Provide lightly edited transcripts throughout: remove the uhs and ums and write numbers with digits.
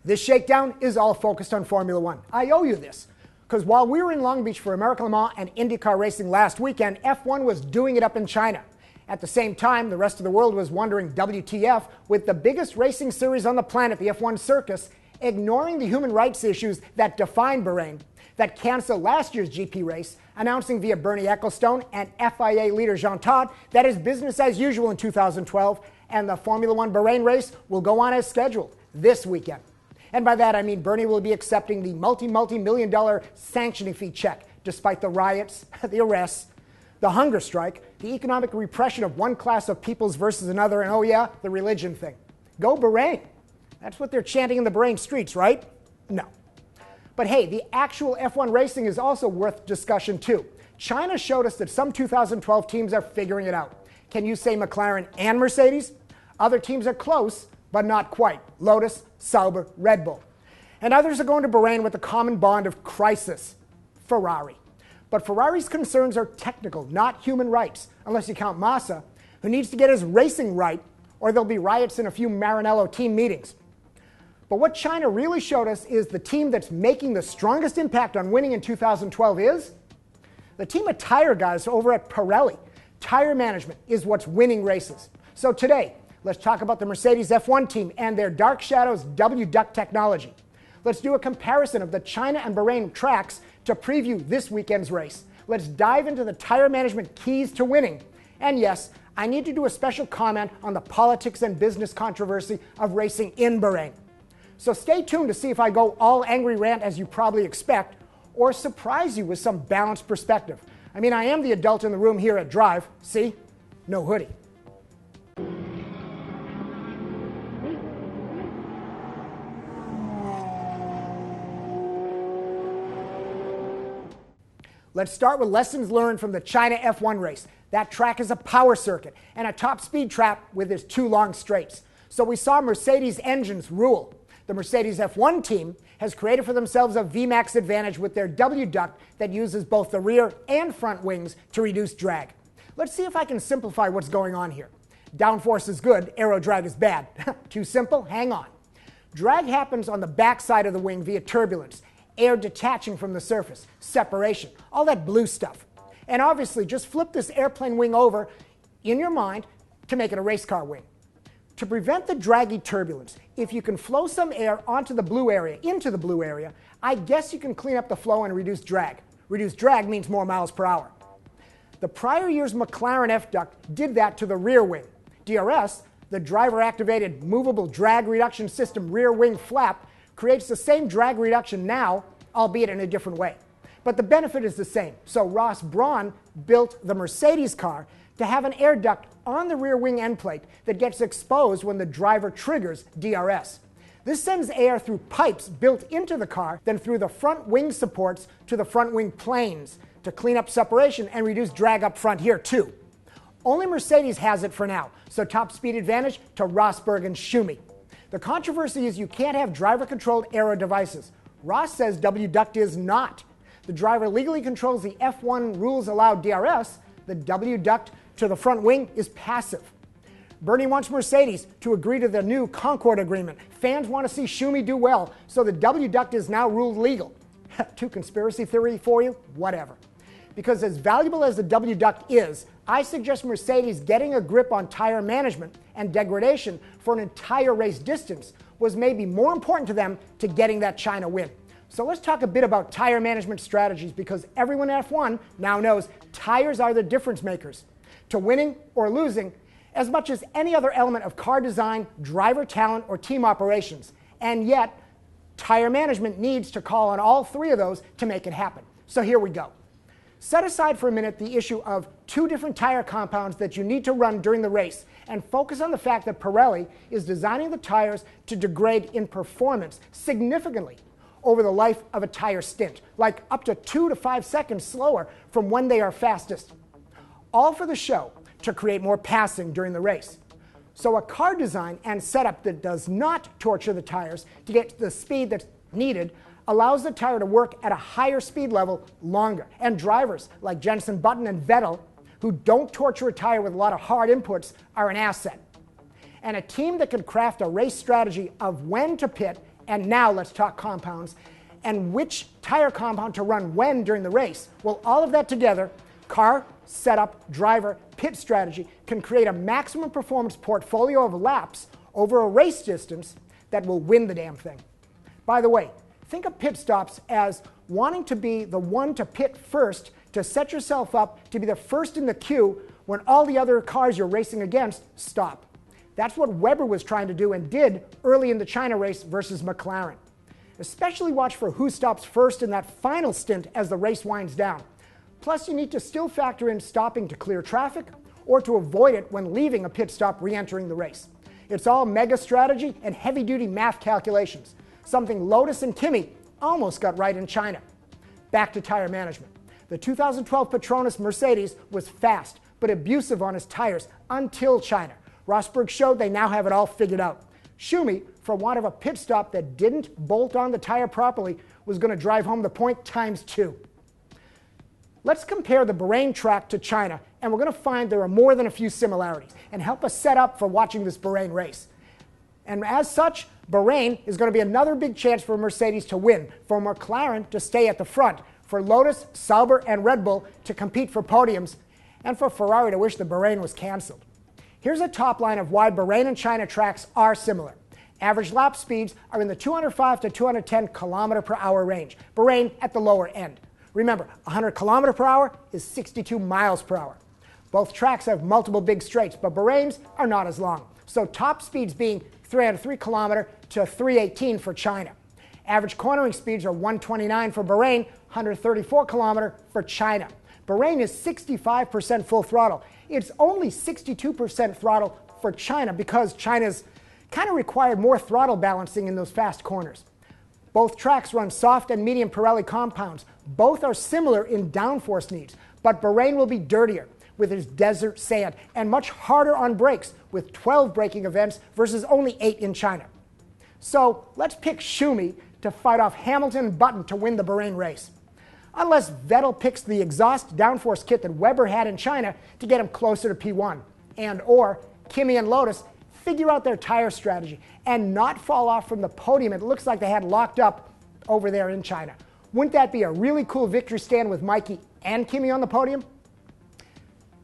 This shakedown is all focused on Formula One. I owe you this, because while we were in Long Beach for American Le Mans and IndyCar racing last weekend, F1 was doing it up in China. At the same time, the rest of the world was wondering WTF with the biggest racing series on the planet, the F1 circus, ignoring the human rights issues that define Bahrain, that canceled last year's GP race, announcing via Bernie Ecclestone and FIA leader Jean Todt that is business as usual in 2012, and the Formula One Bahrain race will go on as scheduled this weekend. And by that I mean Bernie will be accepting the multi-million dollar sanctioning fee check, despite the riots, the arrests, the hunger strike, the economic repression of one class of peoples versus another, and oh yeah, the religion thing. Go Bahrain. That's what they're chanting in the Bahrain streets, right? No. But hey, the actual F1 racing is also worth discussion too. China showed us that some 2012 teams are figuring it out. Can you say McLaren and Mercedes? Other teams are close, but not quite. Lotus, Sauber, Red Bull. And others are going to Bahrain with a common bond of crisis. Ferrari. But Ferrari's concerns are technical, not human rights, unless you count Massa, who needs to get his racing right, or there'll be riots in a few Maranello team meetings. But what China really showed us is the team that's making the strongest impact on winning in 2012 is the team of tire guys over at Pirelli. Tire management is what's winning races. So today, let's talk about the Mercedes F1 team and their Dark Shadows W-Duct technology. Let's do a comparison of the China and Bahrain tracks to preview this weekend's race. Let's dive into the tire management keys to winning. And yes, I need to do a special comment on the politics and business controversy of racing in Bahrain. So stay tuned to see if I go all angry rant as you probably expect, or surprise you with some balanced perspective. I mean, I am the adult in the room here at Drive. See? No hoodie. Let's start with lessons learned from the China F1 race. That track is a power circuit and a top speed trap with its two long straights. So we saw Mercedes engines rule. The Mercedes F1 team has created for themselves a VMAX advantage with their W-duct that uses both the rear and front wings to reduce drag. Let's see if I can simplify what's going on here. Downforce is good, aero drag is bad. Too simple? Hang on. Drag happens on the back side of the wing via turbulence, air detaching from the surface, separation, all that blue stuff. And obviously, just flip this airplane wing over in your mind to make it a race car wing. To prevent the draggy turbulence, if you can flow some air onto the blue area, into the blue area, I guess you can clean up the flow and reduce drag. Reduce drag means more miles per hour. The prior year's McLaren F-duct did that to the rear wing. DRS, the driver-activated movable drag reduction system rear wing flap, creates the same drag reduction now, albeit in a different way. But the benefit is the same. So Ross Brawn built the Mercedes car to have an air duct on the rear wing end plate that gets exposed when the driver triggers DRS. This sends air through pipes built into the car, then through the front wing supports to the front wing planes to clean up separation and reduce drag up front here too. Only Mercedes has it for now, so top speed advantage to Rosberg and Schumi. The controversy is you can't have driver-controlled aero devices. Ross says W-duct is not. The driver legally controls the F1 rules allow DRS. The W-duct to the front wing is passive. Bernie wants Mercedes to agree to the new Concord agreement. Fans want to see Schumi do well, so the W-duct is now ruled legal. Too conspiracy theory for you? Whatever. Because as valuable as the W-duct is, I suggest Mercedes getting a grip on tire management and degradation for an entire race distance was maybe more important to them to getting that China win. So let's talk a bit about tire management strategies, because everyone at F1 now knows tires are the difference makers to winning or losing as much as any other element of car design, driver talent, or team operations. And yet, tire management needs to call on all three of those to make it happen. So here we go. Set aside for a minute the issue of two different tire compounds that you need to run during the race and focus on the fact that Pirelli is designing the tires to degrade in performance significantly over the life of a tire stint, like up to 2 to 5 seconds slower from when they are fastest. All for the show, to create more passing during the race. So a car design and setup that does not torture the tires to get the speed that's needed allows the tire to work at a higher speed level longer. And drivers like Jenson Button and Vettel, who don't torture a tire with a lot of hard inputs, are an asset. And a team that can craft a race strategy of when to pit And now let's talk compounds and which tire compound to run when during the race. Well, all of that together, car, setup, driver, pit strategy, can create a maximum performance portfolio of laps over a race distance that will win the damn thing. By the way, think of pit stops as wanting to be the one to pit first to set yourself up to be the first in the queue when all the other cars you're racing against stop. That's what Webber was trying to do and did early in the China race versus McLaren. Especially watch for who stops first in that final stint as the race winds down. Plus, you need to still factor in stopping to clear traffic or to avoid it when leaving a pit stop re-entering the race. It's all mega strategy and heavy-duty math calculations, something Lotus and Kimi almost got right in China. Back to tire management. The 2012 Petronas Mercedes was fast but abusive on his tires until China. Rosberg showed they now have it all figured out. Schumi, for want of a pit stop that didn't bolt on the tire properly, was going to drive home the point ×2. Let's compare the Bahrain track to China, and we're going to find there are more than a few similarities and help us set up for watching this Bahrain race. And as such, Bahrain is going to be another big chance for Mercedes to win, for McLaren to stay at the front, for Lotus, Sauber, and Red Bull to compete for podiums, and for Ferrari to wish the Bahrain was cancelled. Here's a top line of why Bahrain and China tracks are similar. Average lap speeds are in the 205 to 210 km/h range. Bahrain at the lower end. Remember, 100 km/h is 62 mph. Both tracks have multiple big straights, but Bahrain's are not as long. So top speeds being 303 km to 318 for China. Average cornering speeds are 129 for Bahrain, 134 km for China. Bahrain is 65% full throttle. It's only 62% throttle for China because China's kind of required more throttle balancing in those fast corners. Both tracks run soft and medium Pirelli compounds. Both are similar in downforce needs, but Bahrain will be dirtier with its desert sand and much harder on brakes with 12 braking events versus only 8 in China. So let's pick Schumi to fight off Hamilton and Button to win the Bahrain race. Unless Vettel picks the exhaust downforce kit that Webber had in China to get him closer to P1, and or Kimi and Lotus figure out their tire strategy and not fall off from the podium it looks like they had locked up over there in China. Wouldn't that be a really cool victory stand with Mikey and Kimi on the podium?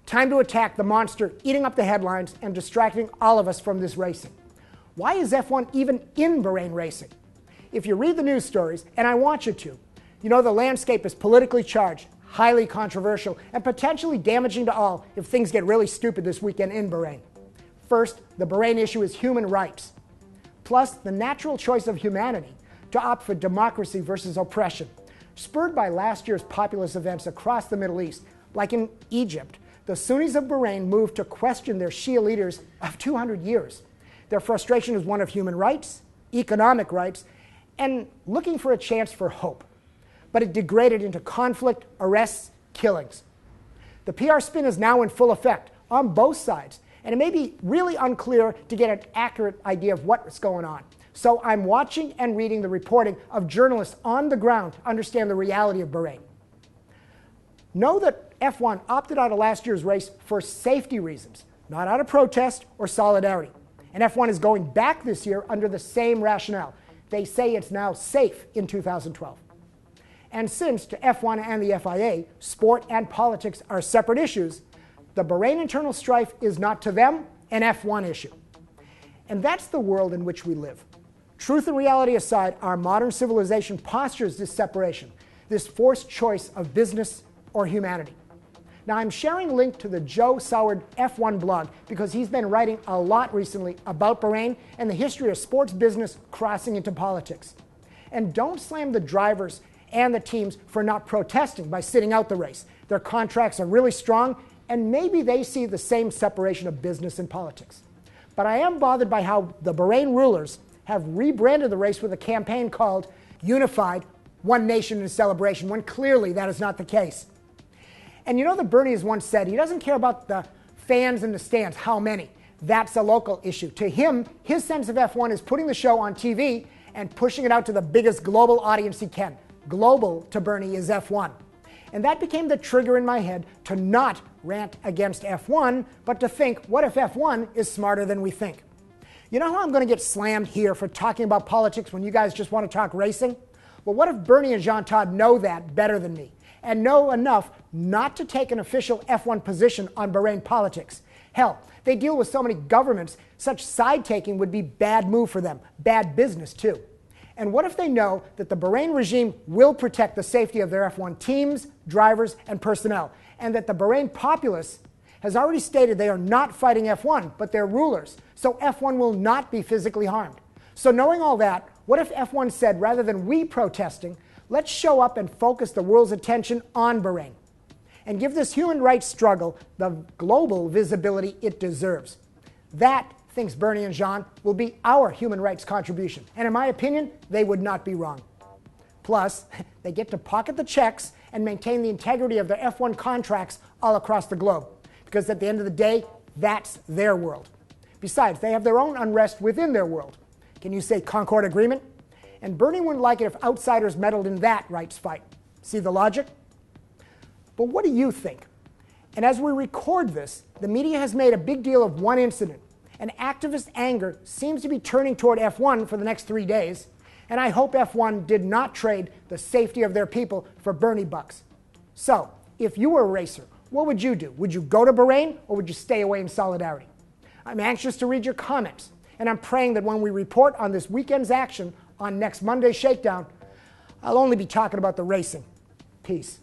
Time to attack the monster eating up the headlines and distracting all of us from this racing. Why is F1 even in Bahrain racing? If you read the news stories, and I want you to, you know the landscape is politically charged, highly controversial, and potentially damaging to all if things get really stupid this weekend in Bahrain. First, the Bahrain issue is human rights, plus the natural choice of humanity to opt for democracy versus oppression. Spurred by last year's populist events across the Middle East, like in Egypt, the Sunnis of Bahrain moved to question their Shia leaders of 200 years. Their frustration is one of human rights, economic rights, and looking for a chance for hope. But it degraded into conflict, arrests, killings. The PR spin is now in full effect on both sides, and it may be really unclear to get an accurate idea of what's going on. So I'm watching and reading the reporting of journalists on the ground to understand the reality of Bahrain. Know that F1 opted out of last year's race for safety reasons, not out of protest or solidarity. And F1 is going back this year under the same rationale. They say it's now safe in 2012. And since to F1 and the FIA, sport and politics are separate issues, the Bahrain internal strife is not to them an F1 issue. And that's the world in which we live. Truth and reality aside, our modern civilization postures this separation, this forced choice of business or humanity. Now, I'm sharing a link to the Joe Soward F1 blog because he's been writing a lot recently about Bahrain and the history of sports business crossing into politics. And don't slam the drivers and the teams for not protesting by sitting out the race. Their contracts are really strong, and maybe they see the same separation of business and politics. But I am bothered by how the Bahrain rulers have rebranded the race with a campaign called Unified, One Nation in Celebration, when clearly that is not the case. And you know that Bernie has once said he doesn't care about the fans in the stands, how many. That's a local issue. To him, his sense of F1 is putting the show on TV and pushing it out to the biggest global audience he can. Global, to Bernie, is F1. And that became the trigger in my head to not rant against F1, but to think, what if F1 is smarter than we think? You know how I'm going to get slammed here for talking about politics when you guys just want to talk racing? Well, what if Bernie and Jean Todt know that better than me and know enough not to take an official F1 position on Bahrain politics? Hell, they deal with so many governments, such side-taking would be bad move for them, bad business too. And what if they know that the Bahrain regime will protect the safety of their F1 teams, drivers, and personnel, and that the Bahrain populace has already stated they are not fighting F1, but their rulers, so F1 will not be physically harmed. So knowing all that, what if F1 said, rather than we protesting, let's show up and focus the world's attention on Bahrain and give this human rights struggle the global visibility it deserves? That, thinks Bernie and Jean, will be our human rights contribution. And in my opinion, they would not be wrong. Plus, they get to pocket the checks and maintain the integrity of their F1 contracts all across the globe. Because at the end of the day, that's their world. Besides, they have their own unrest within their world. Can you say Concord Agreement? And Bernie wouldn't like it if outsiders meddled in that rights fight. See the logic? But what do you think? And as we record this, the media has made a big deal of one incident. And activist anger seems to be turning toward F1 for the next 3 days. And I hope F1 did not trade the safety of their people for Bernie bucks. So, if you were a racer, what would you do? Would you go to Bahrain or would you stay away in solidarity? I'm anxious to read your comments. And I'm praying that when we report on this weekend's action on next Monday's Shakedown, I'll only be talking about the racing. Peace.